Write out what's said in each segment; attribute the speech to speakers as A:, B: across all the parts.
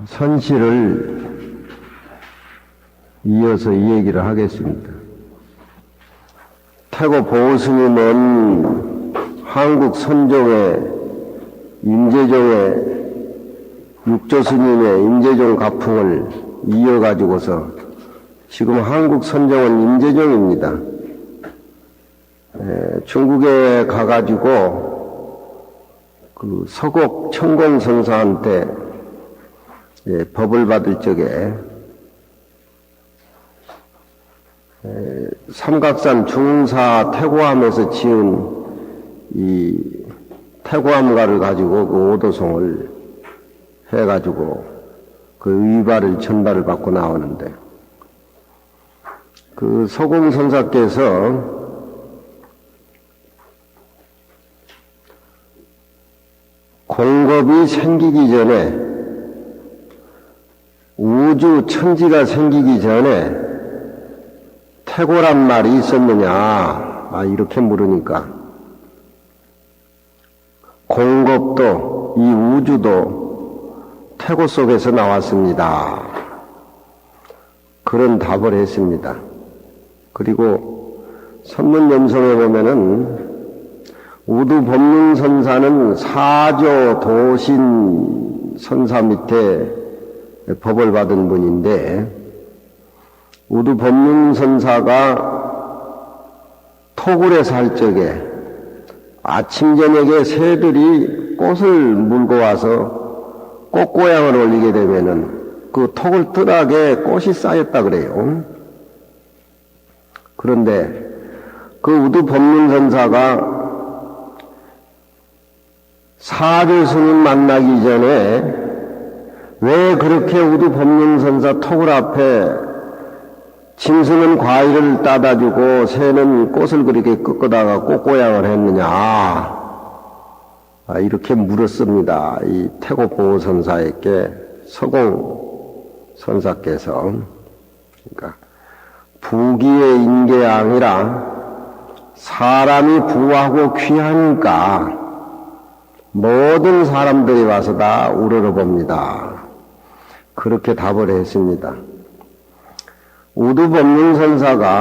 A: 선시를 이어서 이 얘기를 하겠습니다. 태고 보스님은 한국 선종의 임재종의 육조스님의 임재종 가풍을 이어가지고서 지금 한국 선종은 임재종입니다. 중국에 가가지고 그 서곡 청공선사한테 법을 받을 적에 삼각산 중사 태고함에서 지은 이 태고함가를 가지고 그 오도송을 해가지고 그 의발을 전발을 받고 나오는데 그 서공선사께서 공겁이 생기기 전에 우주 천지가 생기기 전에 태고란 말이 있었느냐 이렇게 물으니까 공겁도 이 우주도 태고 속에서 나왔습니다. 그런 답을 했습니다. 그리고 선문염성에 보면은 우두법륜선사는 사조 도신 선사 밑에 법을 받은 분인데 우두법륜선사가 토굴에 살 적에 아침 저녁에 새들이 꽃을 물고 와서 꽃고향을 올리게 되면은 그 토굴 뜰하게 꽃이 쌓였다 그래요. 그런데 그 우두법륜선사가 사주 스님 만나기 전에 왜 그렇게 우두법륜선사 토굴 앞에 짐승은 과일을 따다 주고 새는 꽃을 그렇게 꺾어다가 꽃고향을 했느냐 이렇게 물었습니다. 이 태고 보호선사에게 서공선사께서 그러니까 부귀의 인계양이라 사람이 부하고 귀하니까 모든 사람들이 와서 다 우러러봅니다. 그렇게 답을 했습니다. 우두법륜선사가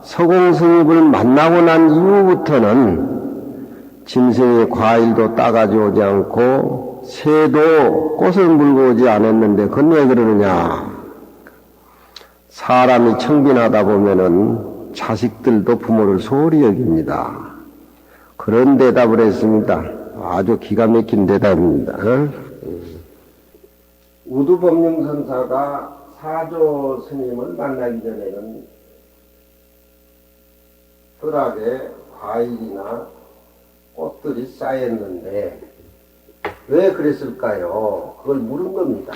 A: 서공스님을 만나고 난 이후부터는 짐승이 과일도 따가지 오지 않고 새도 꽃을 물고 오지 않았는데 그건 왜 그러느냐? 사람이 청빈하다 보면은 자식들도 부모를 소홀히 여깁니다. 그런 대답을 했습니다. 아주 기가 막힌 대답입니다. 우두법륜선사가 사조 스님을 만나기 전에는 뜰하게 과일이나 꽃들이 쌓였는데 왜 그랬을까요? 그걸 물은 겁니다.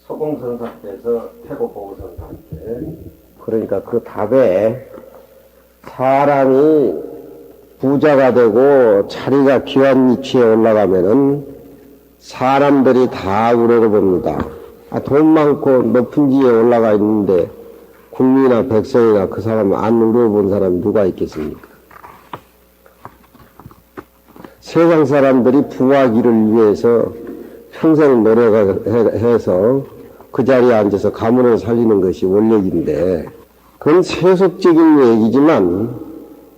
A: 서공선사께서 태고보호선사한테. 그러니까 그 답에 사람이 부자가 되고 자리가 귀한 위치에 올라가면은 사람들이 다 우러러봅니다. 돈 많고 높은 지에 올라가 있는데 국민이나 백성이나 그 사람 안 우러본 사람이 누가 있겠습니까? 세상 사람들이 부하기를 위해서 평생 노력해서 그 자리에 앉아서 가문을 살리는 것이 원력인데 그건 세속적인 얘기지만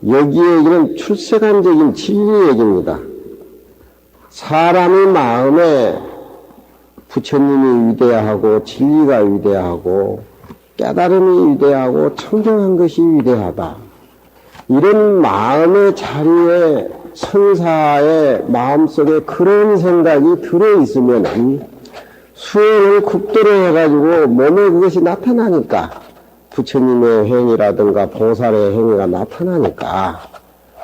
A: 여기에 얘기는 출세관적인 진리 얘기입니다. 사람의 마음에 부처님이 위대하고 진리가 위대하고 깨달음이 위대하고 청정한 것이 위대하다. 이런 마음의 자리에 선사의 마음속에 그런 생각이 들어있으면 수행을 국도로 해가지고 몸에 그것이 나타나니까 부처님의 행위라든가 보살의 행위가 나타나니까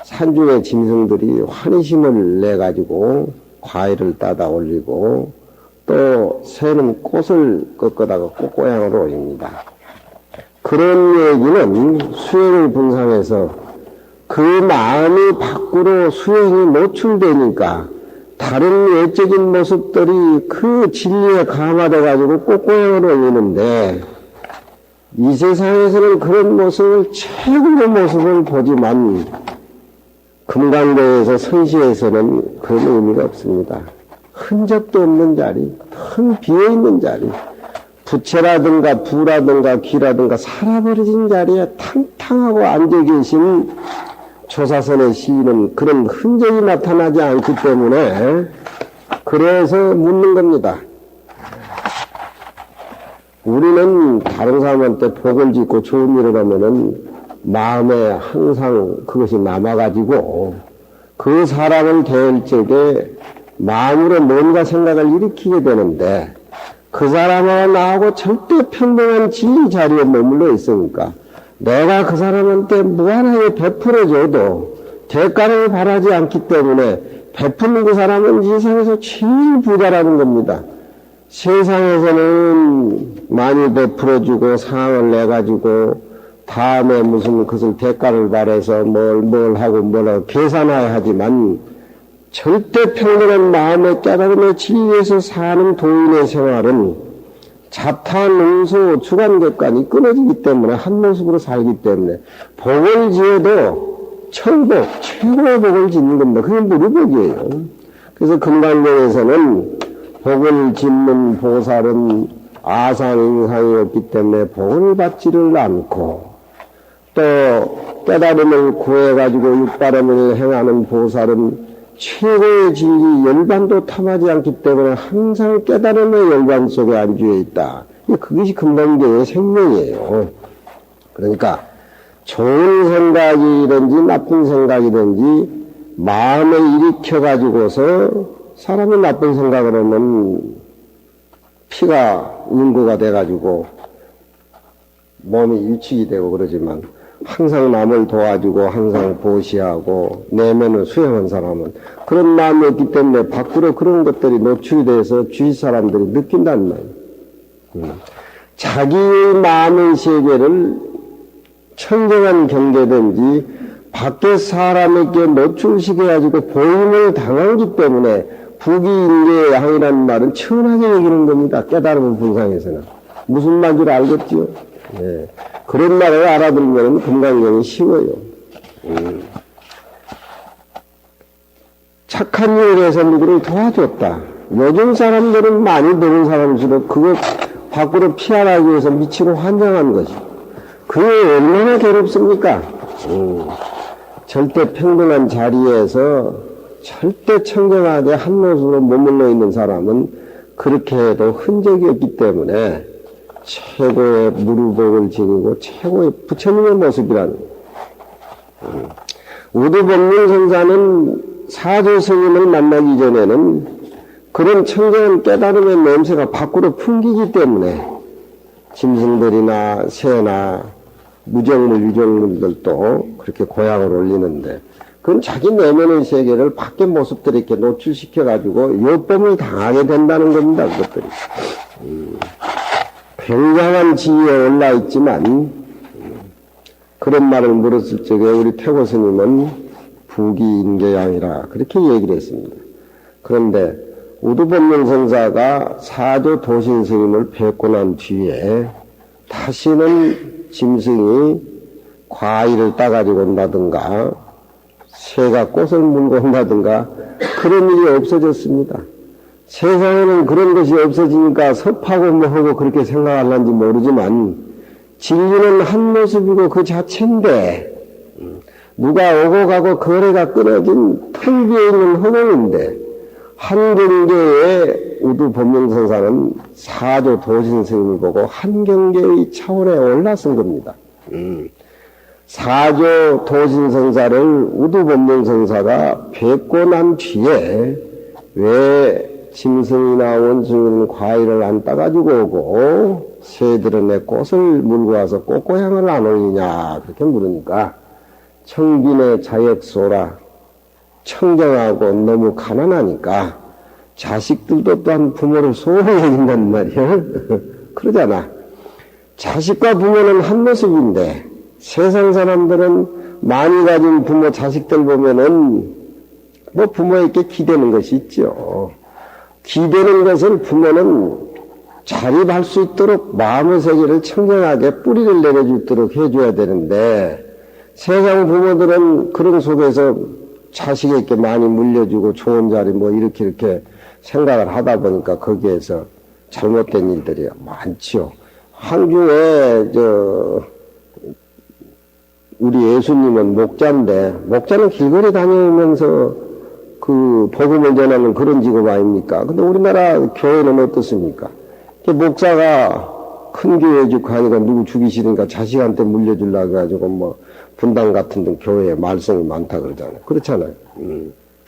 A: 산중의 짐승들이 환희심을 내가지고 과일을 따다 올리고 또 새는 꽃을 꺾어다가 꽃고향으로 올립니다. 그런 얘기는 수행을 분상해서 그 마음이 밖으로 수행이 노출되니까 다른 외적인 모습들이 그 진리에 감화돼가지고 꽃고향으로 올리는데 이 세상에서는 그런 모습을 최고의 모습을 보지만 금강대에서 선시에서는 그런 의미가 없습니다. 흔적도 없는 자리, 텅 비어있는 자리, 부채라든가 부라든가 기라든가 살아버려진 자리에 탕탕하고 앉아 계신 조사선의 시인은 그런 흔적이 나타나지 않기 때문에 그래서 묻는 겁니다. 우리는 다른 사람한테 복을 짓고 좋은 일을 하면은 마음에 항상 그것이 남아가지고 그 사람을 대할 적에 마음으로 뭔가 생각을 일으키게 되는데 그 사람하고 나하고 절대 평등한 진리 자리에 머물러 있으니까 내가 그 사람한테 무한하게 베풀어줘도 대가를 바라지 않기 때문에 베푸는 그 사람은 이 세상에서 제일 부자라는 겁니다. 세상에서는 많이 베풀어주고 상을 내가지고 다음에 무슨 그것을 대가를 바라서 뭘 하고 계산해야 하지만 절대 평등한 마음의 깨달음의 진리에서 사는 도인의 생활은 자타, 능수, 주관객관이 끊어지기 때문에 한 모습으로 살기 때문에 복을 지어도 천복, 최고의 복을 짓는 겁니다. 그게 무료복이에요. 그래서 금강경에서는 복을 짓는 보살은 아상인상이 없기 때문에 복을 받지를 않고 또 깨달음을 구해가지고 육바람을 행하는 보살은 최고의 진리 열반도 탐하지 않기 때문에 항상 깨달음의 열반 속에 안주해 있다. 그것이 금강경의 생명이에요. 그러니까 좋은 생각이든지 나쁜 생각이든지 마음을 일으켜가지고서 사람이 나쁜 생각을 하면 피가 인구가 돼가지고 몸이 일축이 되고 그러지만 항상 남을 도와주고 항상 보시하고 내면을 수행한 사람은 그런 마음이 없기 때문에 밖으로 그런 것들이 노출이 돼서 주위 사람들이 느낀다는 말이에요. 자기의 마음의 세계를 청정한 경계든지 밖에 사람에게 노출시켜가지고 보임을 당하기 때문에 부귀인계양이라는 말은 천하게 여기는 겁니다. 깨달음의 분상에서는. 무슨 말인 줄 알겠지요? 네. 그런 말을 알아들으면 금강경이 쉬워요. 착한 일을 해서 누구를 도와줬다. 요즘 사람들은 많이 배운 사람일수록 그거 밖으로 피하기 위해서 미치고 환장한 것이. 그게 얼마나 괴롭습니까? 절대 평등한 자리에서 절대 청정하게 한 모습으로 머물러 있는 사람은 그렇게 해도 흔적이 없기 때문에 최고의 무르복을 지니고 최고의 부처님의 모습이라는 우두법문 선사는 사조 스님을 만나기 전에는 그런 청정한 깨달음의 냄새가 밖으로 풍기기 때문에 짐승들이나 새나 무정물, 유정물들도 그렇게 고향을 올리는데 그건 자기 내면의 세계를 밖의 모습들이 이렇게 노출시켜가지고 요법을 당하게 된다는 겁니다, 그것들이. 굉장한 지위에 올라있지만 그런 말을 물었을 적에 우리 태고 스님은 부귀인계양이라 그렇게 얘기를 했습니다. 그런데 우두법문 선사가 사조 도신 스님을 뵙고 난 뒤에 다시는 짐승이 과일을 따가지고 온다든가 새가 꽃을 물고 온다든가 그런 일이 없어졌습니다. 세상에는 그런 것이 없어지니까 섭하고 뭐하고 그렇게 생각하는지 모르지만 진리는 한 모습이고 그 자체인데 누가 오고 가고 거래가 끊어진 텅 비어있는 허공인데 한 경계의 우두법문선사는 사조 도신스님을 보고 한 경계의 차원에 올라선 겁니다. 사조 도신선사를 우두법문선사가 뵙고 난 뒤에 왜 짐승이나 원숭이는 과일을 안 따가지고 오고 새들은 내 꽃을 물고 와서 꽃고향을 안 올리냐 그렇게 물으니까 청빈의 자역소라 청정하고 너무 가난하니까 자식들도 또한 부모를 소홀히 여긴단 말이야. 그러잖아. 자식과 부모는 한 모습인데 세상 사람들은 많이 가진 부모 자식들 보면은 뭐 부모에게 기대는 것이 있죠. 기대는 것을 부모는 자립할 수 있도록 마음의 세계를 청정하게 뿌리를 내려줄 수 있도록 해줘야 되는데 세상 부모들은 그런 속에서 자식에게 많이 물려주고 좋은 자리 뭐 이렇게 생각을 하다 보니까 거기에서 잘못된 일들이 많지요. 한중에 우리 예수님은 목자인데, 목자는 길거리 다니면서 그 복음을 전하는 그런 직업 아닙니까? 근데 우리나라 교회는 어떻습니까? 목사가 큰 교회 juk 하니까 누구 죽이시니까 자식한테 물려주려고 해가지고 뭐 분당 같은 데 교회에 말썽이 많다 그러잖아요. 그렇잖아요.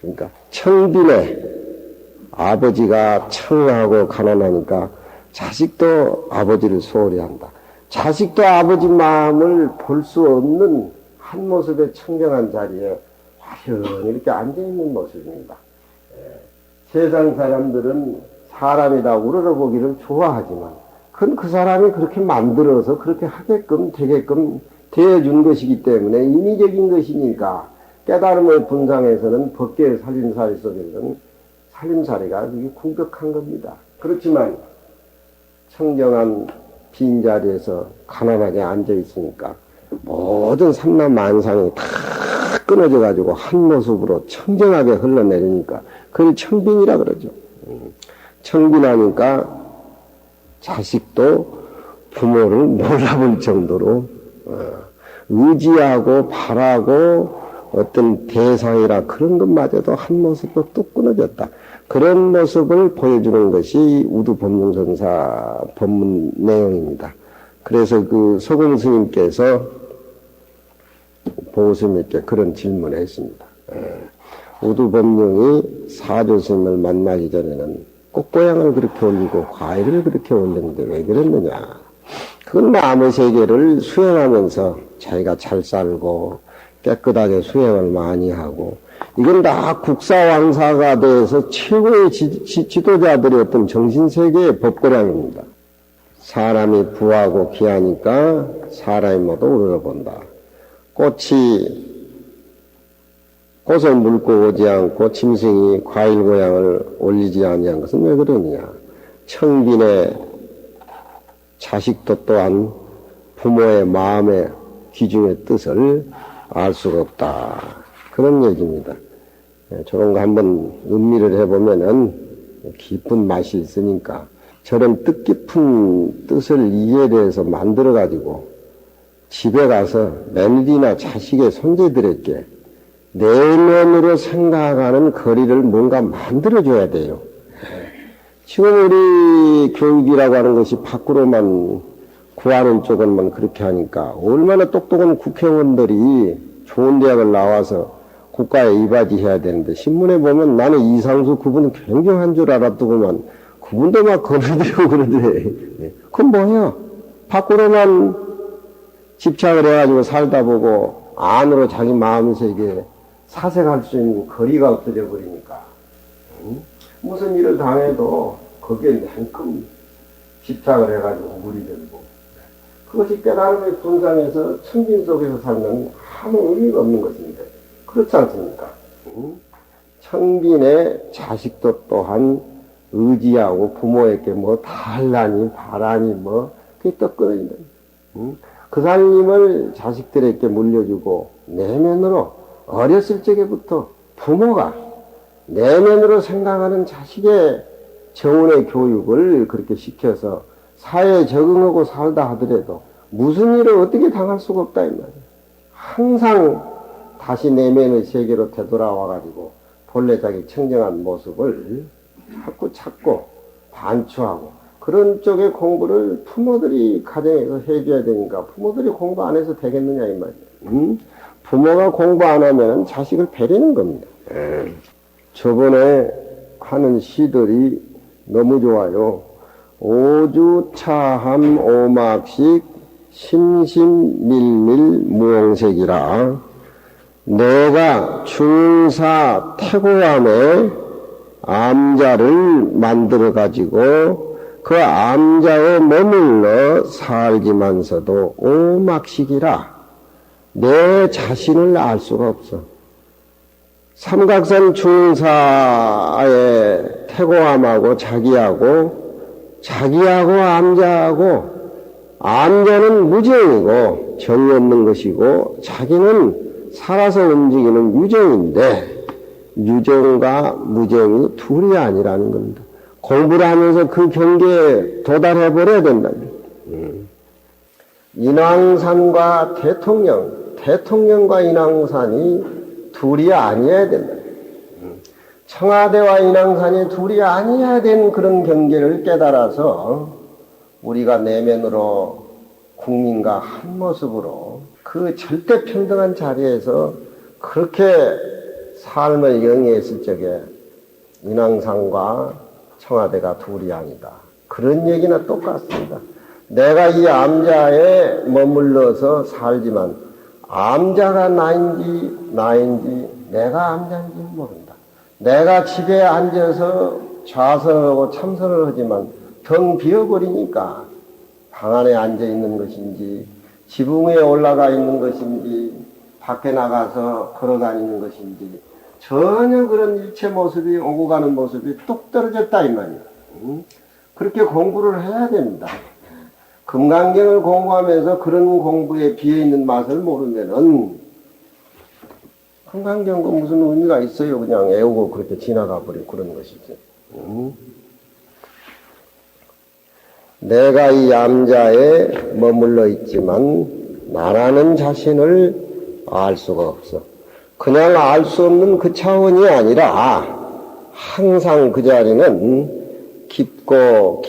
A: 그러니까 청빈의 아버지가 청하고 가난하니까 자식도 아버지를 소홀히 한다. 자식도 아버지 마음을 볼 수 없는 한 모습의 청정한 자리에 화려히 이렇게 앉아있는 모습입니다. 세상 사람들은 사람이 다 우러러보기를 좋아하지만 그건 그 사람이 그렇게 만들어서 그렇게 하게끔 되게끔 되어준 것이기 때문에 인위적인 것이니까 깨달음의 분상에서는 법계의 살림살이 속에서는 살림살이가 되게 궁극한 겁니다. 그렇지만 청정한 빈자리에서 가난하게 앉아있으니까 모든 삼라만상이 다 끊어져 가지고 한 모습으로 청정하게 흘러내리니까 그걸 청빈이라 그러죠. 청빈하니까 자식도 부모를 몰라볼 정도로 의지하고 바라고 어떤 대상이라 그런 것마저도 한 모습도 뚝 끊어졌다. 그런 모습을 보여주는 것이 우두법륜선사 법문 내용입니다. 그래서 그 소공 스님께서 보스님께 그런 질문을 했습니다. 우두법륜이 사조 스님을 만나기 전에는 꽃고향을 그렇게 올리고 과일을 그렇게 올렸는데 왜 그랬느냐. 그건 마음의 세계를 수행하면서 자기가 잘 살고 깨끗하게 수행을 많이 하고 이건 다 국사왕사가 돼서 최고의 지도자들의 어떤 정신세계의 법고량입니다. 사람이 부하고 귀하니까 사람이 모두 우러러본다. 꽃을 물고 오지 않고 짐승이 과일 고향을 올리지 아니한 것은 왜 그러느냐. 청빈의 자식도 또한 부모의 마음의 귀중의 뜻을 알 수가 없다. 그런 얘기입니다. 저런 거 한번 음미를 해보면은 깊은 맛이 있으니까 저런 뜻깊은 뜻을 이해해서 만들어가지고 집에 가서 며느리나 자식의 손자들에게 내면으로 생각하는 거리를 뭔가 만들어줘야 돼요. 지금 우리 교육이라고 하는 것이 밖으로만 구하는 쪽은만 그렇게 하니까 얼마나 똑똑한 국회의원들이 좋은 대학을 나와서 국가에 이바지해야 되는데 신문에 보면 나는 이상수 그분은 굉장한 줄 알았더구만 그분도 막 거느들고 그러더래. 그건 뭐야? 밖으로만 집착을 해가지고 살다 보고 안으로 자기 마음 세계에 사색할 수 있는 거리가 없어져 버리니까 무슨 일을 당해도 거기에 냉큼 집착을 해가지고 물이 들고 그것이 깨달음의 분상에서 청진 속에서 살면 아무 의미가 없는 것인데 그렇지 않습니까? 청빈의 자식도 또한 의지하고 부모에게 뭐 달라니 바라니 뭐 그게 또 끊어진다. 그 살림을 자식들에게 물려주고 내면으로 어렸을 적에부터 부모가 내면으로 생각하는 자식의 정운의 교육을 그렇게 시켜서 사회에 적응하고 살다 하더라도 무슨 일을 어떻게 당할 수가 없다 이 말이에요. 항상 다시 내면의 세계로 되돌아와가지고 본래 자기 청정한 모습을 자꾸 찾고 반추하고 그런 쪽의 공부를 부모들이 가정에서 해줘야 되니까 부모들이 공부 안 해서 되겠느냐 이 말이에요. 부모가 공부 안 하면 자식을 배리는 겁니다. 저번에 하는 시들이 너무 좋아요. 오주차함 오막식 심심밀밀 무용색이라 내가 중사 태고함에 암자를 만들어 가지고 그 암자에 머물러 살기만서도 오막식이라 내 자신을 알 수가 없어. 삼각산 중사의 태고함하고 자기하고 암자하고 암자는 무정이고 정이 없는 것이고 자기는 살아서 움직이는 유정인데 유정과 무정이 둘이 아니라는 겁니다. 공부를 하면서 그 경계에 도달해 버려야 된다. 인왕산과 대통령과 인왕산이 둘이 아니어야 된다. 청와대와 인왕산이 둘이 아니어야 되는 그런 경계를 깨달아서 우리가 내면으로 국민과 한 모습으로 그 절대 평등한 자리에서 그렇게 삶을 영위했을 적에 인왕산과 청와대가 둘이 아니다. 그런 얘기나 똑같습니다. 내가 이 암자에 머물러서 살지만 암자가 나인지 내가 암자인지 모른다. 내가 집에 앉아서 좌선하고 참선을 하지만 덩 비어버리니까 방 안에 앉아 있는 것인지 지붕 위에 올라가 있는 것인지 밖에 나가서 걸어다니는 것인지 전혀 그런 일체 모습이 오고 가는 모습이 뚝 떨어졌다 이 말이에요. 그렇게 공부를 해야 됩니다. 금강경을 공부하면서 그런 공부에 비어있는 맛을 모르면은 금강경도 무슨 의미가 있어요. 그냥 애우고 그렇게 지나가 버리고 그런 것이지. 내가 이 암자에 머물러 있지만 나라는 자신을 알 수가 없어. 그냥 알 수 없는 그 차원이 아니라 항상 그 자리는 깊고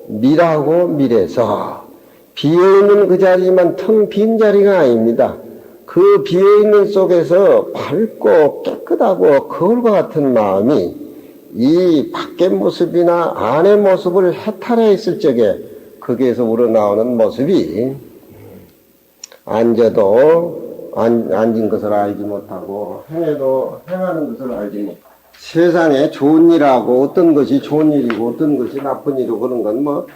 A: 밀하고 밀해서 비어있는 그 자리만 텅 빈 자리가 아닙니다. 그 비어있는 속에서 밝고 깨끗하고 거울과 같은 마음이 이 밖의 모습이나 안의 모습을 해탈해 있을 적에 거기에서 우러나오는 모습이 앉아도 앉은 것을 알지 못하고 행해도 행하는 것을 알지 못하고 세상에 좋은 일하고 어떤 것이 좋은 일이고 어떤 것이 나쁜 일이고 그런 건 뭐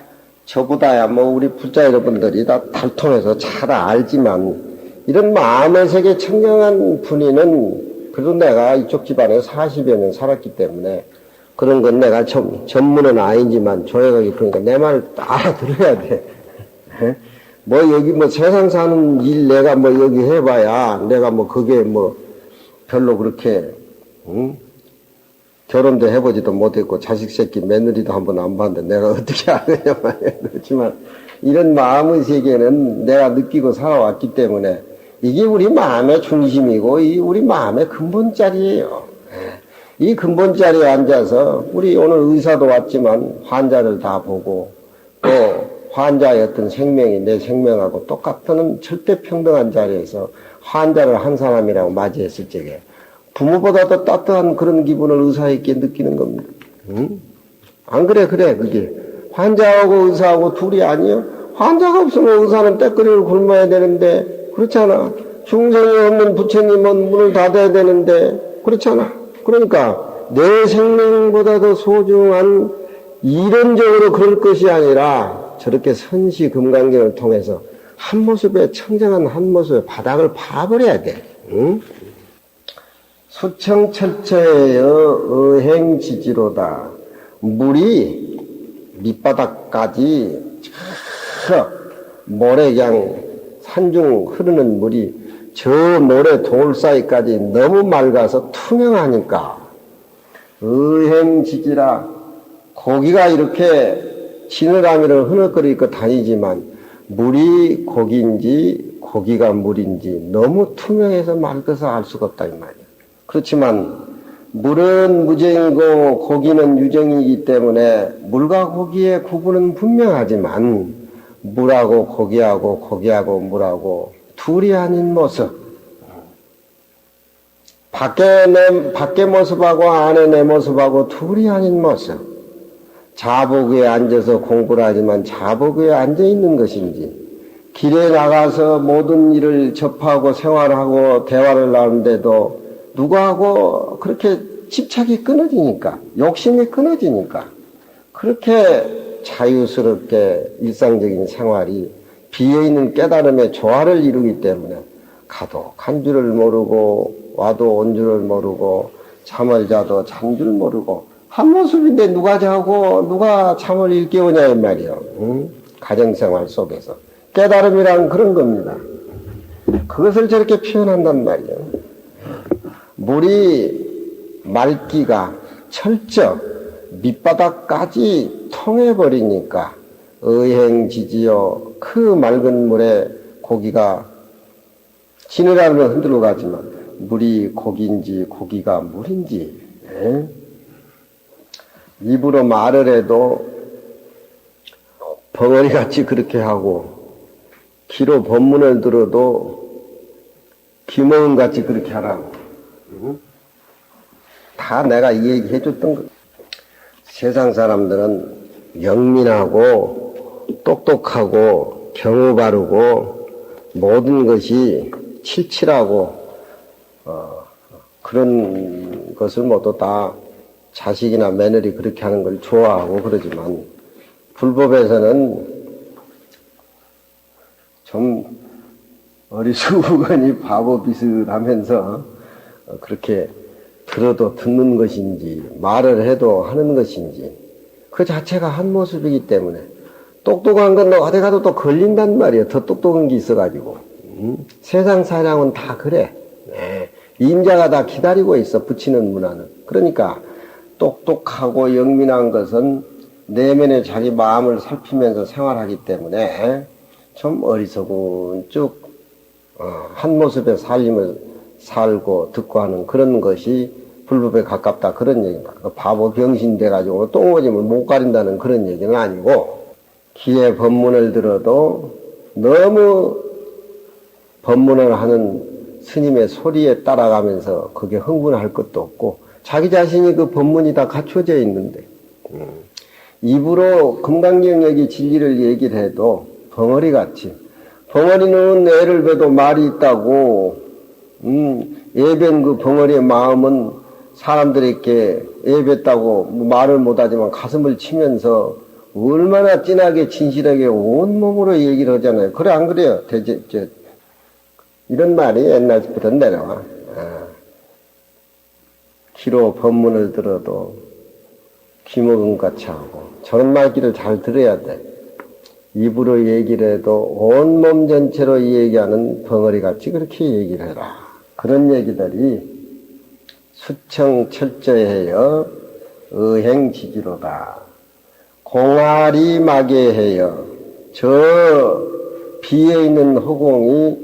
A: 저보다야 뭐 우리 부자 여러분들이 다 달통해서 잘 알지만 이런 마음의 세계 청정한 분이는 그래도 내가 이쪽 집안에 40여 년 살았기 때문에 그런 건 내가 전문은 아니지만 조용하게 그러니까 내 말을 알아들어야 돼. 뭐 여기 뭐 세상 사는 일 내가 뭐 여기 해봐야 내가 뭐 그게 뭐 별로 그렇게 결혼도 해보지도 못했고 자식 새끼 며느리도 한번 안 봤는데 내가 어떻게 아느냐 말이야. 그렇지만 이런 마음의 세계는 내가 느끼고 살아왔기 때문에 이게 우리 마음의 중심이고 이 우리 마음의 근본자리예요. 이 근본자리에 앉아서 우리 오늘 의사도 왔지만 환자를 다 보고 또 환자의 어떤 생명이 내 생명하고 똑같은 절대 평등한 자리에서 환자를 한 사람이라고 맞이했을 적에 부모보다도 따뜻한 그런 기분을 의사에게 느끼는 겁니다. 안 그래? 그래 그게 환자하고 의사하고 둘이 아니요. 환자가 없으면 의사는 때거리를 굶어야 되는데 그렇잖아. 중생이 없는 부처님은 문을 닫아야 되는데 그렇잖아. 그러니까 내 생명보다도 소중한 이론적으로 그럴 것이 아니라 저렇게 선시 금강경을 통해서 한 모습에 청정한 한 모습에 바닥을 파버려야 돼. 응? 수청철저에여 어행지지로다. 물이 밑바닥까지 저 모래 그냥 산중 흐르는 물이 저 모래 돌 사이까지 너무 맑아서 투명하니까 어행지지라 고기가 이렇게 지느러미를 흐느거리고 다니지만 물이 고기인지 고기가 물인지 너무 투명해서 맑아서 알 수가 없다 이 말이야. 그렇지만 물은 무정이고 고기는 유정이기 때문에 물과 고기의 구분은 분명하지만 물하고 고기하고 물하고 둘이 아닌 모습 밖의 모습하고 안의 내 모습하고 둘이 아닌 모습 자복에 앉아서 공부를 하지만 자복에 앉아있는 것인지 길에 나가서 모든 일을 접하고 생활하고 대화를 나누는데도 누구하고 그렇게 집착이 끊어지니까 욕심이 끊어지니까 그렇게 자유스럽게 일상적인 생활이 비어있는 깨달음의 조화를 이루기 때문에 가도 간 줄을 모르고 와도 온 줄을 모르고 잠을 자도 잔 줄 모르고 한 모습인데 누가 자고 누가 잠을 일깨우냐 이 말이에요. 응? 가정생활 속에서 깨달음이란 그런 겁니다. 그것을 저렇게 표현한단 말이에요. 물이 맑기가 철저 밑바닥까지 통해버리니까 의행지지요. 그 맑은 물에 고기가 지느러미를 흔들어 가지만 물이 고기인지 고기가 물인지 입으로 말을 해도 벙어리같이 그렇게 하고 귀로 법문을 들어도 귀멍같이 그렇게 하라고. 다 내가 이 얘기 해줬던 거. 세상 사람들은 영민하고 똑똑하고 경우 바르고 모든 것이 칠칠하고 그런 것을 모두 다 자식이나 며느리 그렇게 하는 걸 좋아하고 그러지만 불법에서는 좀 어리숙하니 바보 비슷하면서 그렇게 들어도 듣는 것인지 말을 해도 하는 것인지 그 자체가 한 모습이기 때문에 똑똑한 건 어디 가도 또 걸린단 말이에요. 더 똑똑한 게 있어가지고. 세상 사람은 다 그래. 네. 임자가 다 기다리고 있어. 붙이는 문화는. 그러니까 똑똑하고 영민한 것은 내면의 자기 마음을 살피면서 생활하기 때문에 좀 어리석은 쭉 한 모습의 삶을 살고 듣고 하는 그런 것이 불법에 가깝다 그런 얘기입니다. 바보 병신 돼가지고 똥오줌을 못 가린다는 그런 얘기는 아니고 귀에 법문을 들어도 너무 법문을 하는 스님의 소리에 따라가면서 그게 흥분할 것도 없고 자기 자신이 그 법문이 다 갖춰져 있는데 입으로 금강경역이 진리를 얘기를 해도 벙어리같이 벙어리는 애를 베도 말이 있다고 예변 그 벙어리의 마음은 사람들에게 예뱉다고 말을 못하지만 가슴을 치면서 얼마나 진하게 진실하게 온몸으로 얘기를 하잖아요. 그래 안 그래요? 이런 말이 옛날부터 내려와. 귀로 법문을 들어도 귀먹은 같이 하고 저런 말귀를 잘 들어야 돼. 입으로 얘기를 해도 온몸 전체로 얘기하는 벙어리같이 그렇게 얘기를 해라. 그런 얘기들이 수청 철저해요. 의행지지로다. 공아리 마개해요. 저 비에 있는 허공이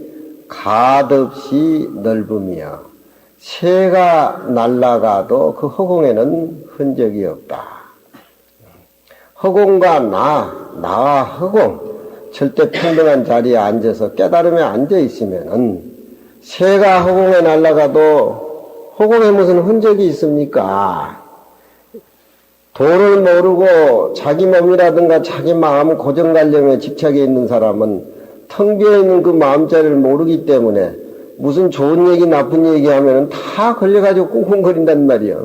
A: 가득히 넓음이여. 새가 날아가도 그 허공에는 흔적이 없다. 허공과 나와 허공, 절대 평등한 자리에 앉아서 깨달음에 앉아 있으면은 새가 허공에 날아가도 허공에 무슨 흔적이 있습니까? 도를 모르고 자기 몸이라든가 자기 마음 고정관념에 집착해 있는 사람은 텅 비어있는 그 마음자리를 모르기 때문에 무슨 좋은 얘기 나쁜 얘기 하면은 다 걸려가지고 꿍꿍거린단 말이야.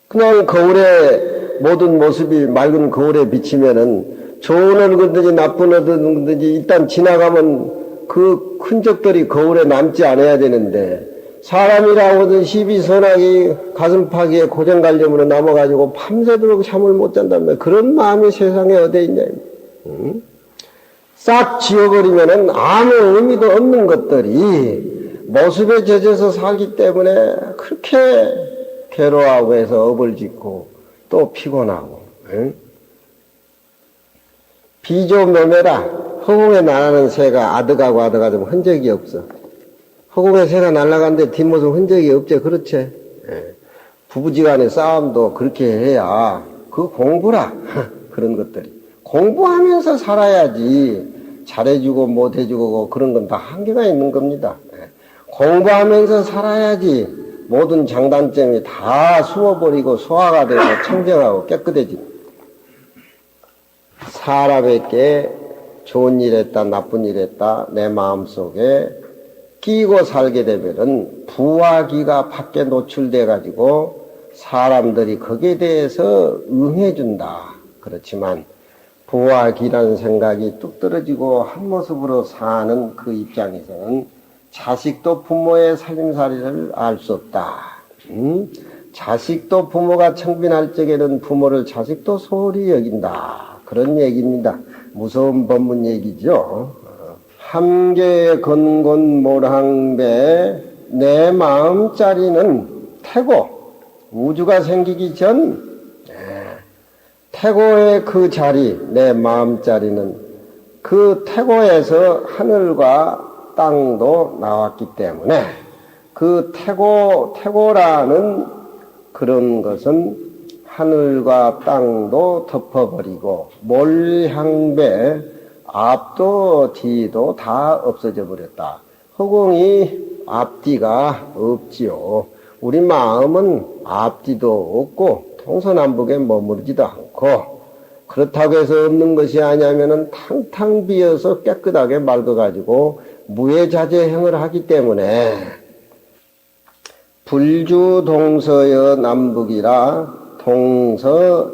A: 그냥 거울에 모든 모습이 맑은 거울에 비치면은 좋은 얼굴든지 나쁜 얼굴든지 일단 지나가면 그 흔적들이 거울에 남지 않아야 되는데 사람이라고는 시비선악이 가슴팍에 고정관념으로 남아가지고 밤새도록 잠을 못 잔단 말이야. 그런 마음이 세상에 어디 있냐. 싹 지워버리면은 아무 의미도 없는 것들이 모습에 젖어서 살기 때문에 그렇게 괴로워하고 해서 업을 짓고 또 피곤하고. 비조묘매라. 허공에 날아가는 새가 아득하고 아득하지만 흔적이 없어. 허공에 새가 날아가는데 뒷모습 흔적이 없지. 그렇지. 부부지간의 싸움도 그렇게 해야 그 공부라. 그런 것들이. 공부하면서 살아야지. 잘해주고 못해주고 그런 건 다 한계가 있는 겁니다. 공부하면서 살아야지. 모든 장단점이 다 수어버리고 소화가 되고 청정하고 깨끗해집니다. 사람에게 좋은 일 했다 나쁜 일 했다 내 마음속에 끼고 살게 되면은 부화기가 밖에 노출돼 가지고 사람들이 거기에 대해서 응해준다. 그렇지만 부화기라는 생각이 뚝 떨어지고 한 모습으로 사는 그 입장에서는 자식도 부모의 살림살이를 알 수 없다. 자식도 부모가 청빈할 적에는 부모를 자식도 소홀히 여긴다. 그런 얘기입니다. 무서운 법문 얘기죠. 함계 건곤 몰항배 내 마음자리는 태고 우주가 생기기 전 태고의 그 자리, 내 마음자리는 그 태고에서 하늘과 땅도 나왔기 때문에 그 태고라는 그런 것은 하늘과 땅도 덮어버리고 몰향배 앞도 뒤도 다 없어져 버렸다. 허공이 앞뒤가 없지요. 우리 마음은 앞뒤도 없고 동서남북에 머무르지도 않고 그렇다고 해서 없는 것이 아니냐면은 탕탕 비어서 깨끗하게 맑아가지고 무해자재행을 하기 때문에 불주동서여 남북이라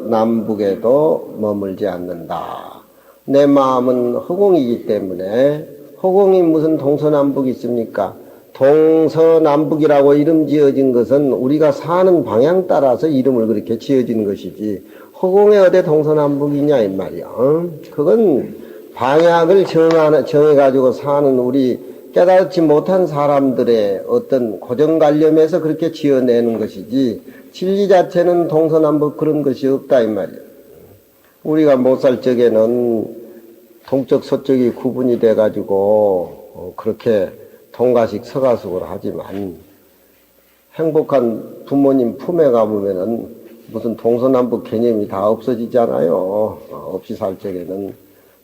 A: 동서남북에도 머물지 않는다. 내 마음은 허공이기 때문에 허공이 무슨 동서남북이 있습니까? 동서남북이라고 이름 지어진 것은 우리가 사는 방향 따라서 이름을 그렇게 지어진 것이지 허공에 어디 동서남북이냐 이 말이야. 그건 방향을 정해가지고 사는 우리 깨닫지 못한 사람들의 어떤 고정관념에서 그렇게 지어내는 것이지 진리 자체는 동서남북 그런 것이 없다 이 말이야. 우리가 못 살 적에는 동쪽 서쪽이 구분이 돼가지고 그렇게 동가식 서가식으로 하지만 행복한 부모님 품에 가보면은 무슨 동서남북 개념이 다 없어지잖아요. 없이 살 적에는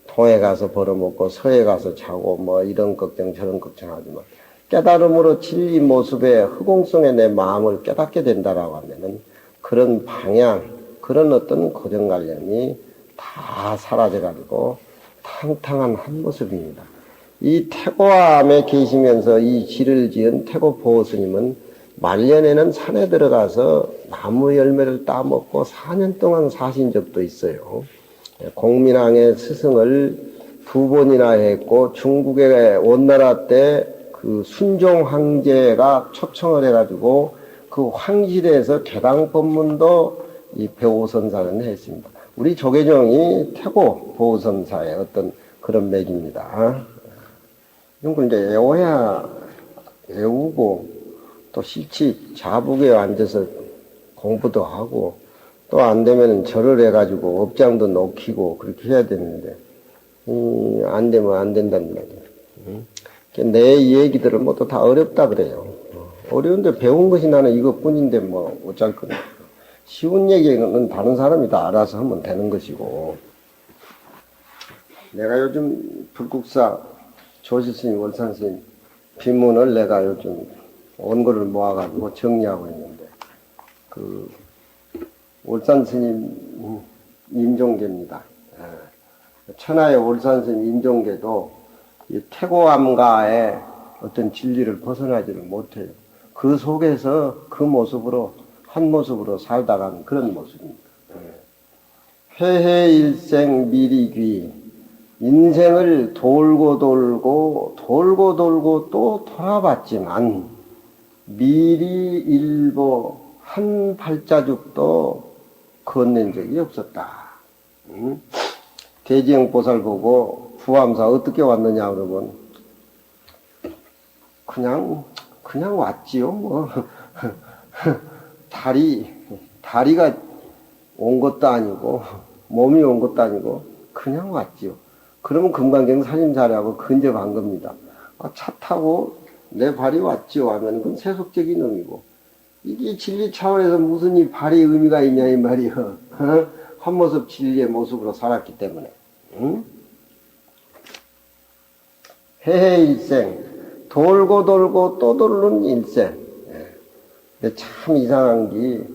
A: 동에 가서 벌어먹고 서에 가서 자고 뭐 이런 걱정 저런 걱정하지만 깨달음으로 진리 모습의 허공성에 내 마음을 깨닫게 된다라고 하면은 그런 방향 그런 어떤 고정관념이 다 사라져가지고 탕탕한 한 모습입니다. 이 태고암에 계시면서 이 지를 지은 태고 보호스님은 말년에는 산에 들어가서 나무 열매를 따먹고 4년 동안 사신 적도 있어요. 공민왕의 스승을 2번이나 했고 중국의 원나라 때 그 순종 황제가 초청을 해가지고 그 황실에서 개당 법문도 이 배우선사는 했습니다. 우리 조계종이 태고 보호선사의 어떤 그런 맥입니다. 이런 걸 이제 외워야 외우고 또 실치 자북에 앉아서 공부도 하고 또 안 되면 절을 해가지고 업장도 놓기고 그렇게 해야 되는데 안 되면 안 된다는 말이에요. 내 얘기들을 모두 다 어렵다 그래요. 어려운데 배운 것이 나는 이것뿐인데 뭐 어쩔 거냐. 쉬운 얘기는 다른 사람이 다 알아서 하면 되는 것이고 내가 요즘 불국사 조실스님 월산스님 비문을 내가 요즘 온 거를 모아가지고 정리하고 있는데 그 월산스님 임종계입니다. 천하의 월산스님 임종계도 이 태고암가의 어떤 진리를 벗어나지를 못해요. 그 속에서 그 모습으로 한 모습으로 살다가는 그런 모습입니다. 해해일생 미리귀 인생을 돌고 돌고 또 돌아봤지만 미리일보 한 발자국도 건넨 적이 없었다. 대지영보살 보고 부암사 어떻게 왔느냐 그러면 그냥 왔지요. 뭐 다리가 온 것도 아니고 몸이 온 것도 아니고 그냥 왔지요. 그러면 금강경 사림사례하고 근접한 겁니다. 차 타고 내 발이 왔지요 하면 그건 세속적인 의미고 이게 진리 차원에서 무슨 이 발이 의미가 있냐 이 말이요. 한 모습 진리의 모습으로 살았기 때문에. 해해일생 돌고 돌고 또 돌는 일생. 근데 참 이상한 게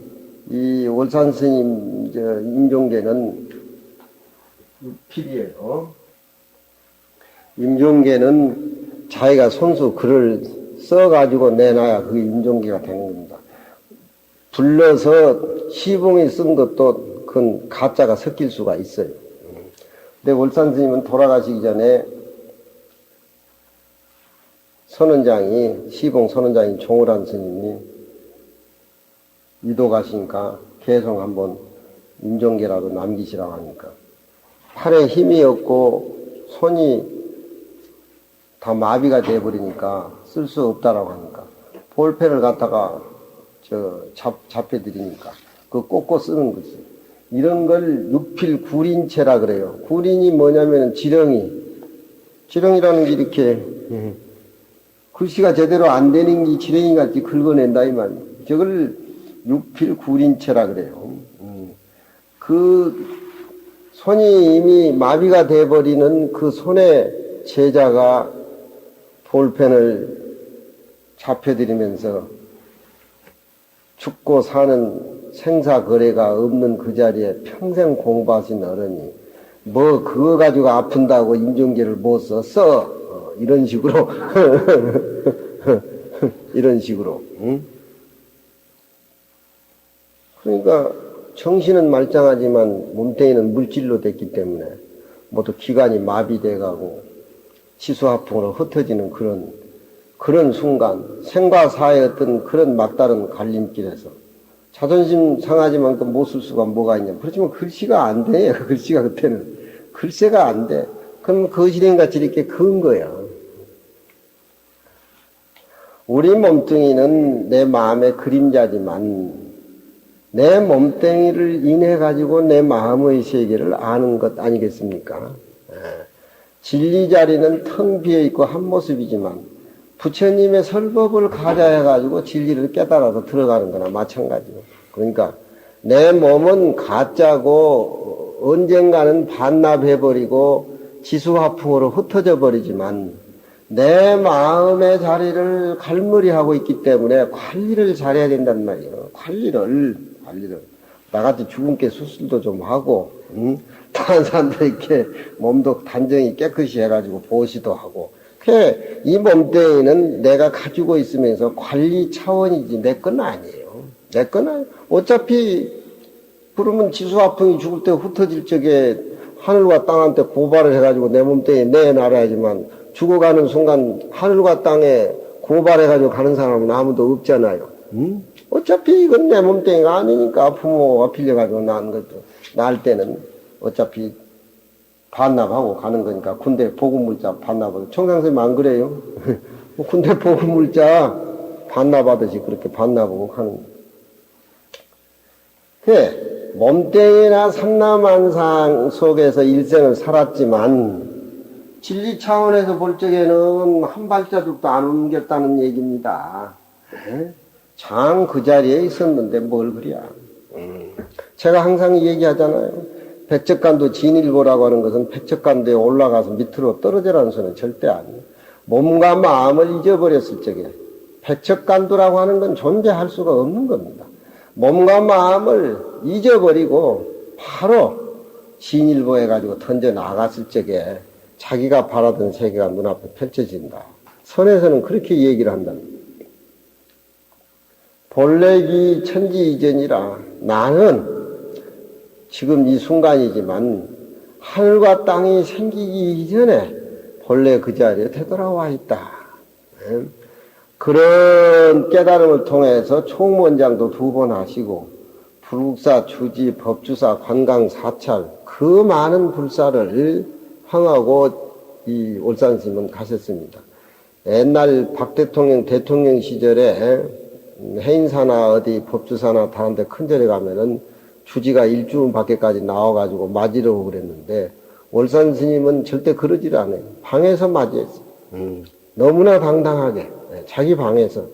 A: 이 월산 스님 임종계는 필이에요. 임종계는 자기가 손수 글을 써가지고 내놔야 그게 임종계가 되는 겁니다. 불러서 시봉이 쓴 것도 그건 가짜가 섞일 수가 있어요. 근데 월산 스님은 돌아가시기 전에 선원장이 시봉 선원장인 종우란 스님이 이도 가시니까 계속 한번 임종계라도 남기시라고 하니까 팔에 힘이 없고 손이 다 마비가 돼버리니까 쓸 수 없다라고 하니까 볼펜을 갖다가 잡혀드리니까. 그 꽂고 쓰는 거지. 이런 걸 육필 구린체라 그래요. 구린이 뭐냐면 지렁이라는 게 이렇게, 글씨가 제대로 안 되는 게 지렁이 같이 긁어낸다, 이 말이에요. 저걸 육필 구린체라 그래요. 그 손이 이미 마비가 돼버리는 그 손에 제자가 볼펜을 잡혀드리면서 죽고 사는 생사거래가 없는 그 자리에 평생 공부하신 어른이 뭐 그거 가지고 아픈다고 임종계를 못 써. 이런 식으로 이런 식으로. 응? 그러니까 정신은 말짱하지만 몸뚱이는 물질로 됐기 때문에 모두 기관이 마비돼가고 치수하풍으로 흩어지는 그런 순간, 생과 사의 어떤 그런 막다른 갈림길에서 자존심 상하지 만큼 못 쓸 수가 뭐가 있냐. 그렇지만 글씨가 안 돼. 글씨가 그때는. 글쎄가 안 돼. 그럼 거시랭이같이 이렇게 큰 거야. 우리 몸뚱이는 내 마음의 그림자지만 내 몸뚱이를 인해 가지고 내 마음의 세계를 아는 것 아니겠습니까? 진리 자리는 텅 비어 있고 한 모습이지만 부처님의 설법을 가져야 가지고 진리를 깨달아서 들어가는 거나 마찬가지고. 그러니까 내 몸은 가짜고 언젠가는 반납해버리고 지수화풍으로 흩어져 버리지만 내 마음의 자리를 갈무리하고 있기 때문에 관리를 잘해야 된단 말이에요. 관리를. 나같이 죽은께 수술도 좀 하고, 다른 사람들에게 몸도 단정히 깨끗이 해가지고 보시도 하고. 이 몸뚱이는 내가 가지고 있으면서 관리 차원이지 내 건 아니에요. 내 건 아니에요. 어차피 그러면 지수화풍이 죽을 때 흩어질 적에 하늘과 땅한테 고발을 해가지고 내 몸뚱이에 내놔야지만 죽어가는 순간 하늘과 땅에 고발해가지고 가는 사람은 아무도 없잖아요. 어차피 이건 내 몸뚱이가 아니니까 부모가 빌려가지고 낳은 것도 낳을 때는 어차피 반납하고 가는 거니까 군대 보급물자 반납하고 청상선생님 안 그래요? 군대 보급물자 반납하듯이 그렇게 반납하고 가는 거예요. 몸뚱이나 삼라만상 속에서 일생을 살았지만 진리 차원에서 볼 적에는 한 발자국도 안 옮겼다는 얘기입니다. 장 그 자리에 있었는데 뭘 그랴. 제가 항상 얘기하잖아요. 백척간도 진일보라고 하는 것은 백척간도에 올라가서 밑으로 떨어져라는 소리는 절대 아니에요. 몸과 마음을 잊어버렸을 적에 백척간도라고 하는 건 존재할 수가 없는 겁니다. 몸과 마음을 잊어버리고 바로 진일보해가지고 던져 나갔을 적에 자기가 바라던 세계가 눈앞에 펼쳐진다. 선에서는 그렇게 얘기를 한답니다. 본래기 천지 이전이라 나는 지금 이 순간이지만 하늘과 땅이 생기기 이전에 본래 그 자리에 되돌아와 있다. 그런 깨달음을 통해서 총무원장도 2번 하시고 불국사, 주지, 법주사, 관강, 사찰 그 많은 불사를 황하고 이 올산스님은 가셨습니다. 옛날 박 대통령 시절에 해인사나 어디 법주사나 다른 데 큰 절에 가면은 주지가 일주일 밖에까지 나와가지고 맞이려고 그랬는데 올산 스님은 절대 그러질 않아요. 방에서 맞이했어요. 너무나 당당하게 자기 방에서.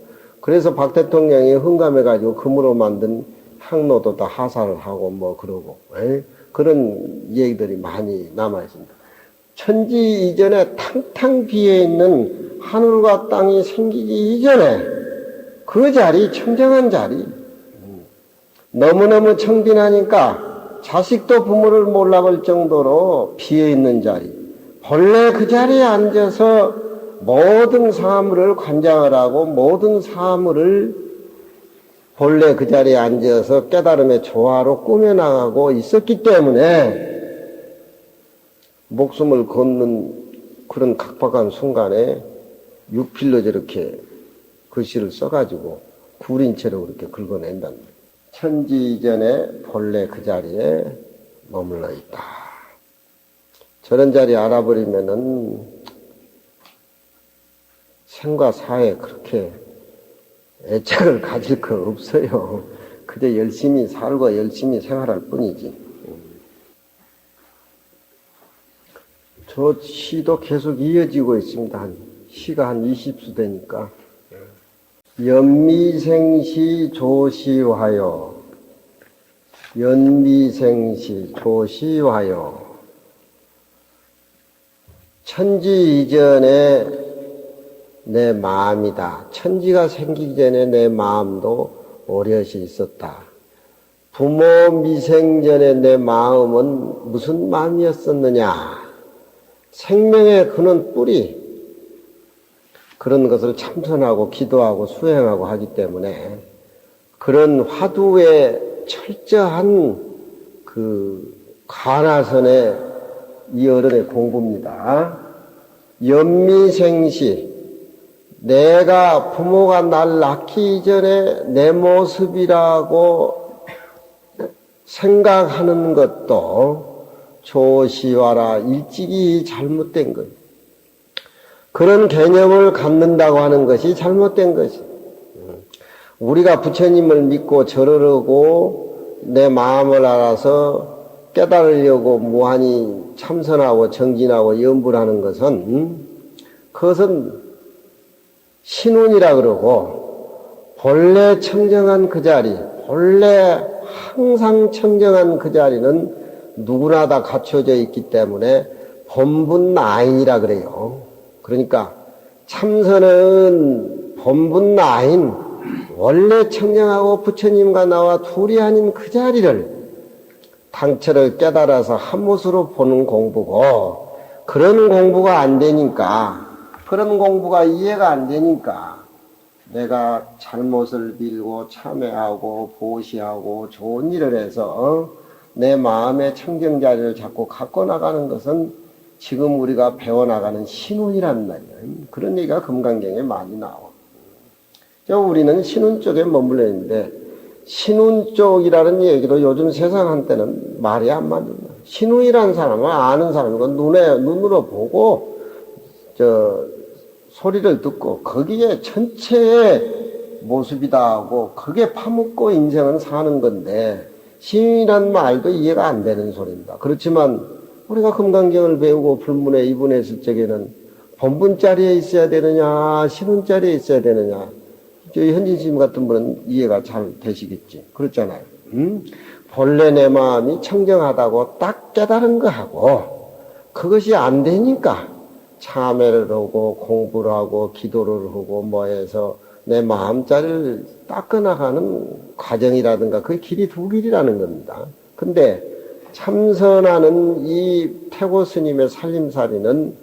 A: 그래서 박 대통령이 흥감해가지고 금으로 만든 향로도 다 하사를 하고 뭐 그러고 그런 얘기들이 많이 남아있습니다. 천지 이전에 탕탕 비어있는 하늘과 땅이 생기기 이전에 그 자리, 청정한 자리, 너무너무 청빈하니까 자식도 부모를 몰라볼 정도로 비어있는 자리, 본래 그 자리에 앉아서 모든 사물을 관장을 하고 모든 사물을 본래 그 자리에 앉아서 깨달음의 조화로 꾸며나가고 있었기 때문에 목숨을 걷는 그런 각박한 순간에 육필로 저렇게 글씨를 써가지고 구린 채로 그렇게 긁어낸다는 거예요. 천지 이전에 본래 그 자리에 머물러 있다. 저런 자리 알아버리면은 생과 사에 그렇게 애착을 가질 거 없어요. 그저 열심히 살고 열심히 생활할 뿐이지. 저 시도 계속 이어지고 있습니다. 시가 한 20수 되니까. 연미생시 조시화요. 연미생시 조시화요. 천지 이전에 내 마음이다. 천지가 생기기 전에 내 마음도 오롯이 있었다. 부모 미생 전에 내 마음은 무슨 마음이었었느냐? 생명의 근원 뿌리, 그런 것을 참선하고 기도하고 수행하고 하기 때문에 그런 화두의 철저한 그 가나선의 이 어른의 공부입니다. 연미생시, 내가 부모가 날 낳기 이전에 내 모습이라고 생각하는 것도 조시화라 일찍이 잘못된 것. 그런 개념을 갖는다고 하는 것이 잘못된 것이. 우리가 부처님을 믿고 절으려고 내 마음을 알아서 깨달으려고 무한히 참선하고 정진하고 염불하는 것은 그것은 신운이라 그러고 본래 청정한 그 자리, 본래 항상 청정한 그 자리는 누구나 다 갖춰져 있기 때문에 본분나인이라 그래요. 그러니까 참선은 본분나인, 원래 청정하고 부처님과 나와 둘이 아닌 그 자리를 당체를 깨달아서 한 못으로 보는 공부고, 그런 공부가 안 되니까, 그런 공부가 이해가 안 되니까 내가 잘못을 빌고 참회하고 보시하고 좋은 일을 해서 내 마음의 청정자리를 자꾸 갖고 나가는 것은 지금 우리가 배워나가는 신운이란 말이에요. 그런 얘기가 금강경에 많이 나와. 우리는 신운 쪽에 머물러 있는데, 신운 쪽이라는 얘기도 요즘 세상 한때는 말이 안 맞는다. 신운이라는 사람은 아는 사람이고, 눈으로 보고, 소리를 듣고, 거기에 전체의 모습이다 하고, 그게 파묻고 인생은 사는 건데, 신운이라는 말도 이해가 안 되는 소리입니다. 그렇지만, 우리가 금강경을 배우고 불문에 입문했을 적에는 본분 자리에 있어야 되느냐, 신운 자리에 있어야 되느냐, 저희 현진 스님 같은 분은 이해가 잘 되시겠지. 그렇잖아요. 본래 내 마음이 청정하다고 딱 깨달은 거하고, 그것이 안 되니까 참회를 하고 공부를 하고 기도를 하고 뭐 해서 내 마음자리를 닦아나가는 과정이라든가 그 길이 두 길이라는 겁니다. 근데 참선하는 이 태고 스님의 살림살이는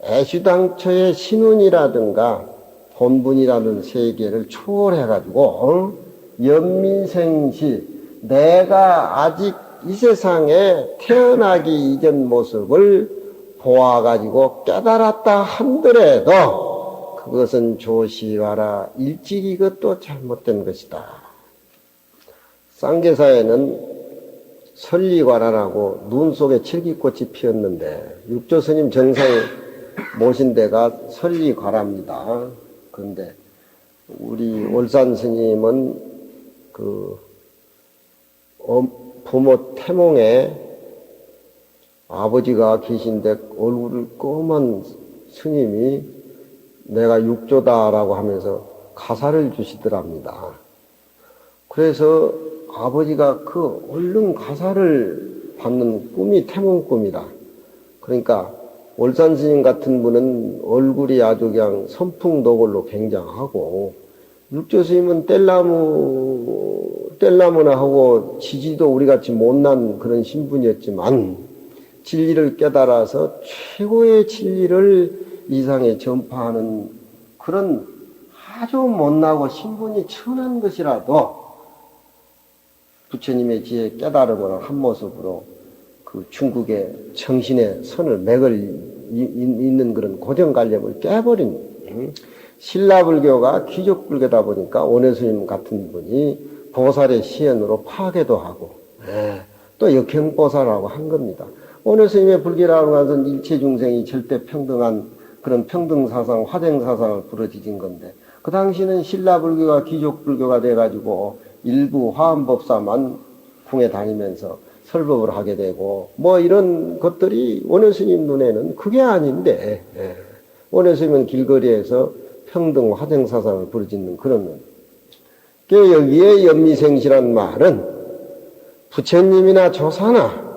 A: 애시당초의 신운이라든가 본분이라는 세계를 초월해가지고 연민생시, 내가 아직 이 세상에 태어나기 이전 모습을 보아가지고 깨달았다 한들에도 그것은 조시화라 일찍 이것도 잘못된 것이다. 쌍계사에는 설리과라라고 눈 속에 칠기꽃이 피었는데 육조스님 정상에 모신 데가 설리과랍니다. 그런데 우리 월산 스님은 부모 태몽에 아버지가 계신데 얼굴을 검은 스님이 내가 육조다라고 하면서 가사를 주시더랍니다. 그래서 아버지가 그 얼른 가사를 받는 꿈이 태몽 꿈이다. 그러니까 월산 스님 같은 분은 얼굴이 아주 그냥 선풍도골로 굉장하고, 육조 스님은 뗄나무나 하고 지지도 우리같이 못난 그런 신분이었지만 진리를 깨달아서 최고의 진리를 이상에 전파하는 그런 아주 못나고 신분이 천한 것이라도 부처님의 지혜 깨달음으로 한 모습으로 그 중국의 정신의 선을 맥을 잇는 그런 고정관념을 깨버린, 신라불교가 귀족불교다 보니까 원해스님 같은 분이 보살의 시연으로 파괴도 하고, 또 역행보살하고 한 겁니다. 원해스님의 불교라고 하는 것은 일체 중생이 절대 평등한 그런 평등사상, 화생사상을 부러지진 건데, 그 당시는 신라불교가 귀족불교가 돼가지고 일부 화엄법사만 궁에 다니면서 설법을 하게 되고 뭐 이런 것들이 원효스님 눈에는 그게 아닌데 원효스님은 길거리에서 평등 화생사상을 부르짖는 그런 놈. 여기에 연미생시란 말은 부처님이나 조사나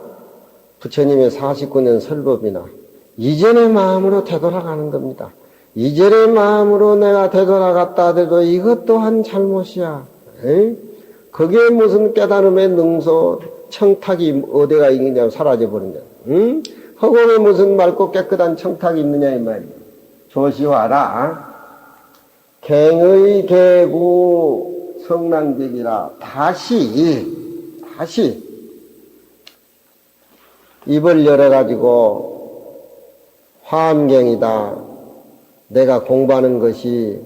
A: 부처님의 49년 설법이나 이전의 마음으로 되돌아가는 겁니다. 이전의 마음으로 내가 되돌아갔다 하더라도 이것 또한 잘못이야. 그게 무슨 깨달음의 능소 청탁이 어디가 있느냐 사라져버린다. 허공에 무슨 맑고 깨끗한 청탁이 있느냐 이 말이야. 조시와라. 갱의 개구 성랑적이라 다시 입을 열어가지고 화엄경이다. 내가 공부하는 것이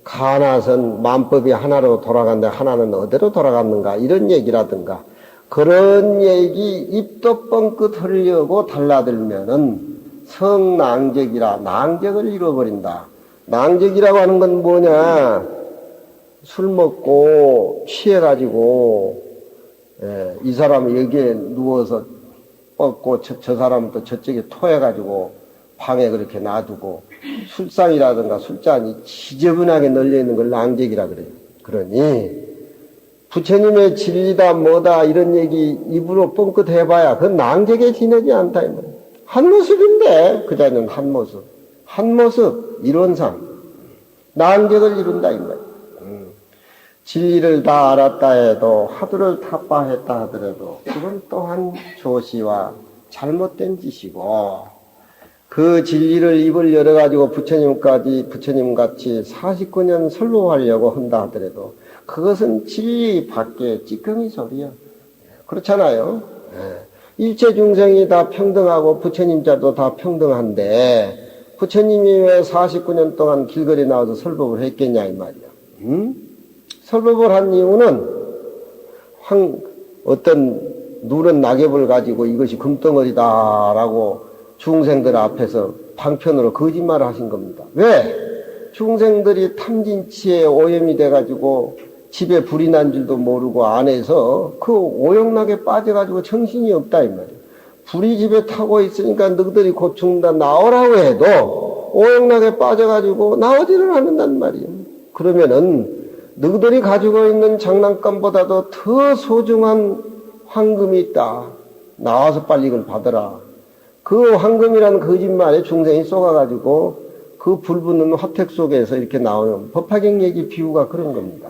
A: 가나선 만법이 하나로 돌아간다. 하나는 어디로 돌아갔는가 이런 얘기라든가 그런 얘기 입도 뻥끗 흘려고 달라들면은 성낭적이라 낭적을 이뤄버린다. 낭적이라고 하는 건 뭐냐? 술 먹고 취해가지고 이 사람은 여기에 누워서 뻗고 저 사람은 또 저쪽에 토해가지고 방에 그렇게 놔두고 술상이라든가 술잔이 지저분하게 널려있는 걸 낭적이라 그래요. 그러니 부처님의 진리다 뭐다 이런 얘기 입으로 뻥끗 해봐야 그건 낭적에 지내지 않다. 한 모습인데 그 자리는 한 모습 이론상 낭적을 이룬다 이 말이야. 진리를 다 알았다 해도 화두를 탑바했다 하더라도 그건 또한 조시와 잘못된 짓이고 그 진리를 입을 열어가지고 부처님같이 49년 설법하려고 한다 하더라도 그것은 진리 밖에 찌꺼기 소리야. 그렇잖아요. 일체 중생이 다 평등하고 부처님자도 다 평등한데 부처님이 왜 49년 동안 길거리 나와서 설법을 했겠냐 이 말이야. 설법을 한 이유는 어떤 누런 낙엽을 가지고 이것이 금덩어리다라고 중생들 앞에서 방편으로 거짓말을 하신 겁니다. 왜? 중생들이 탐진치에 오염이 돼가지고 집에 불이 난 줄도 모르고 안에서 그 오용락에 빠져가지고 정신이 없다 이 말이에요. 불이 집에 타고 있으니까 너희들이 곧 죽는다 나오라고 해도 오용락에 빠져가지고 나오지를 않는단 말이에요. 그러면은 너희들이 가지고 있는 장난감보다도 더 소중한 황금이 있다. 나와서 빨리 이걸 받아라. 그 황금이라는 거짓말에 중생이 쏘가가지고 그 불붙는 화택 속에서 이렇게 나오는 법화경 얘기 비유가 그런 겁니다.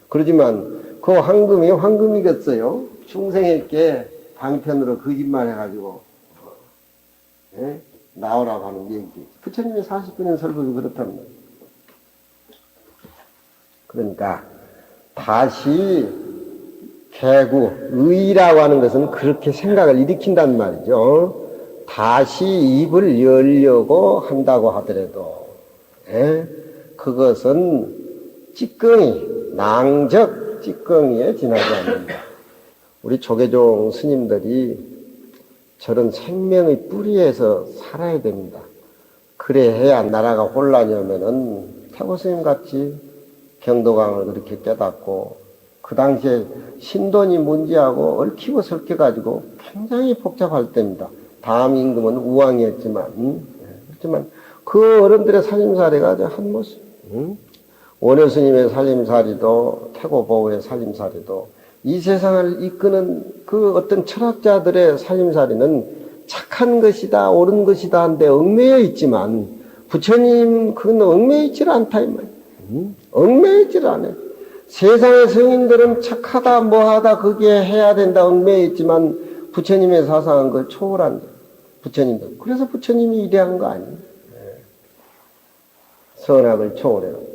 A: 그러지만 그 황금이 황금이겠어요? 중생에게 방편으로 거짓말 해가지고 나오라고 하는 얘기. 부처님의 49년 설법이 그렇답니다. 그러니까 다시 개구, 의라고 하는 것은 그렇게 생각을 일으킨단 말이죠. 다시 입을 열려고 한다고 하더라도 그것은 찌꺼기, 낭적 찌꺼기에 지나지 않는다. 우리 조계종 스님들이 저런 생명의 뿌리에서 살아야 됩니다. 그래 해야 나라가 혼란이 오면은 태고스님같이 경도강을 그렇게 깨닫고 그 당시에 신돈이 문제하고 얽히고 설켜가지고 굉장히 복잡할 때입니다. 다음 임금은 우왕이었지만 그렇지만 그 어른들의 살림살이가 한 모습. 원효스님의 살림살이도 태고보우의 살림살이도 이 세상을 이끄는 그 어떤 철학자들의 살림살이는 착한 것이다 옳은 것이다 한데 얽매여 있지만 부처님 그건 얽매여 있질 않다 이 말이에요. 얽매여 있질 않아요. 세상의 성인들은 착하다 뭐하다 거기에 해야 된다 얽매여 있지만 부처님의 사상은 그걸 초월한다. 부처님도. 그래서 부처님이 이래한 거 아니에요. 선악을 초월해요.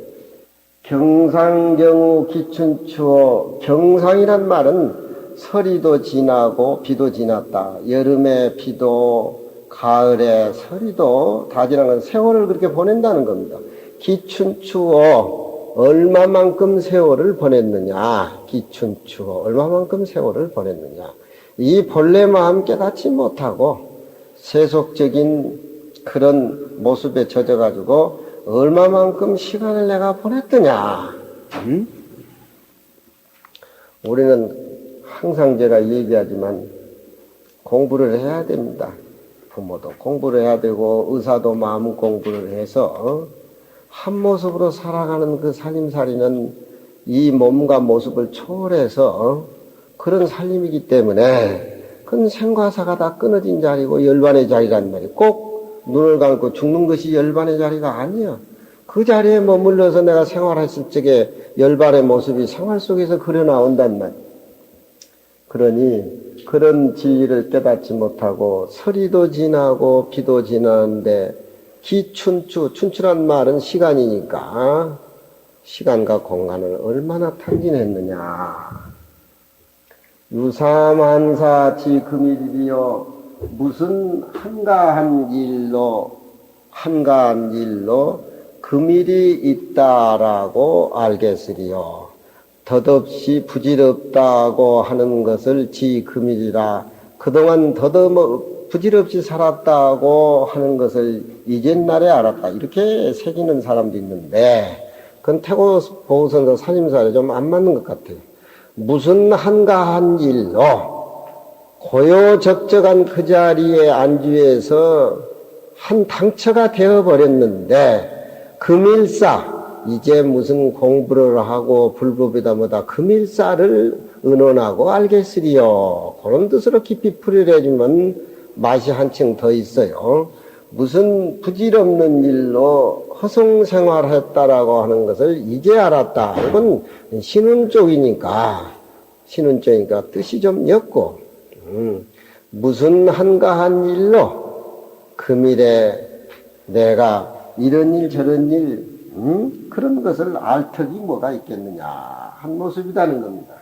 A: 경상경우 기춘추어. 경상이란 말은 서리도 지나고 비도 지났다. 여름에 비도 가을에 서리도 다 지난 건 세월을 그렇게 보낸다는 겁니다. 기춘추어. 얼마만큼 세월을 보냈느냐. 기춘추어. 얼마만큼 세월을 보냈느냐. 이 본래 마음 깨닫지 못하고 세속적인 그런 모습에 젖어가지고 얼마만큼 시간을 내가 보냈더냐? 우리는 항상 제가 얘기하지만 공부를 해야 됩니다. 부모도 공부를 해야 되고 의사도 마음 공부를 해서 한 모습으로 살아가는 그 살림살이는 이 몸과 모습을 초월해서 그런 살림이기 때문에 그건 생과사가 다 끊어진 자리고 열반의 자리란 말이에요. 꼭 눈을 감고 죽는 것이 열반의 자리가 아니야. 그 자리에 머물러서 내가 생활했을 적에 열반의 모습이 생활 속에서 그려 나온단 말이야. 그러니 그런 진리를 깨닫지 못하고 서리도 지나고 비도 지나는데 춘추란 말은 시간이니까 시간과 공간을 얼마나 탕진했느냐. 유사만사 지금일이여 무슨 한가한 일로 금일이 있다라고 알겠으리요. 덧없이 부질없다고 하는 것을 지금일이라 그동안 부질없이 살았다고 하는 것을 이젠날에 알았다. 이렇게 새기는 사람도 있는데 그건 태고 보선서 살림살에 좀 안 맞는 것 같아요. 무슨 한가한 일로 고요적적한 그 자리에 안주해서 한 당처가 되어버렸는데 금일사 이제 무슨 공부를 하고 불법이다 뭐다 금일사를 의논하고 알겠으리요. 그런 뜻으로 깊이 풀이를 해주면 맛이 한층 더 있어요. 무슨 부질없는 일로 허송생활했다라고 하는 것을 이제 알았다. 이건 신운 쪽이니까 뜻이 좀 옅고 무슨 한가한 일로 금일에 내가 이런 일 저런 일 그런 것을 알 턱이 뭐가 있겠느냐 한 모습이라는 겁니다.